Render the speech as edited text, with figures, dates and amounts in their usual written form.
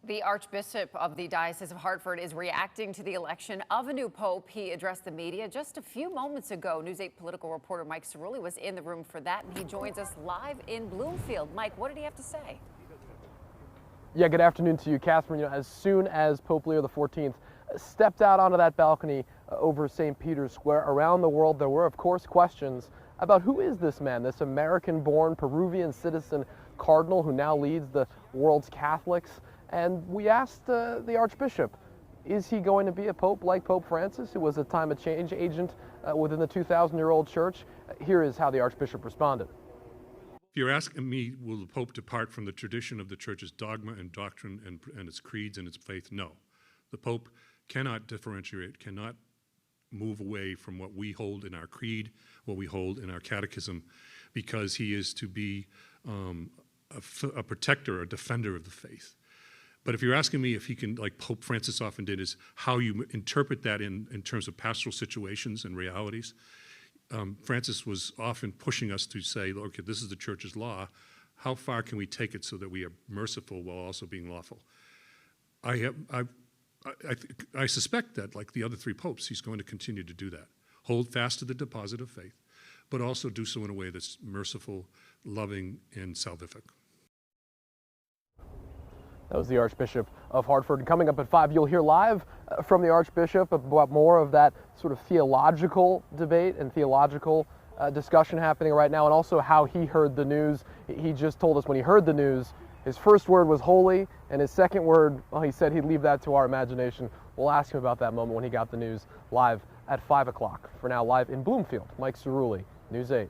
The Archbishop of the Diocese of Hartford is reacting to the election of a new pope. He addressed the media just a few moments ago. News 8 political reporter Mike Cerulli was in the room for that, and he joins us live in Bloomfield. Mike, what did he have to say? Yeah, good afternoon to you, Catherine. As soon as Pope Leo XIV stepped out onto that balcony over St. Peter's Square, around the world there were, of course, questions about who is this man, this American-born Peruvian citizen cardinal who now leads the world's Catholics. And we asked the Archbishop, is he going to be a pope like Pope Francis, who was a time of change agent within the 2,000-year-old church? Here is how the Archbishop responded. If you're asking me, will the Pope depart from the tradition of the Church's dogma and doctrine and its creeds and its faith? No. The Pope cannot differentiate, cannot move away from what we hold in our creed, what we hold in our catechism, because he is to be a protector, a defender of the faith. But if you're asking me if he can, like Pope Francis often did, is how you interpret that in terms of pastoral situations and realities. Francis was often pushing us to say, okay, this is the Church's law. How far can we take it so that we are merciful while also being lawful? I suspect that, like the other three popes, he's going to continue to do that. Hold fast to the deposit of faith, but also do so in a way that's merciful, loving, and salvific. That was the Archbishop of Hartford. Coming up at 5, you'll hear live from the Archbishop about more of that sort of theological debate and theological discussion happening right now, and also how he heard the news. He just told us when he heard the news, his first word was holy, and his second word, well, he said he'd leave that to our imagination. We'll ask him about that moment when he got the news live at 5 o'clock. For now, live in Bloomfield, Mike Cerulli, News 8.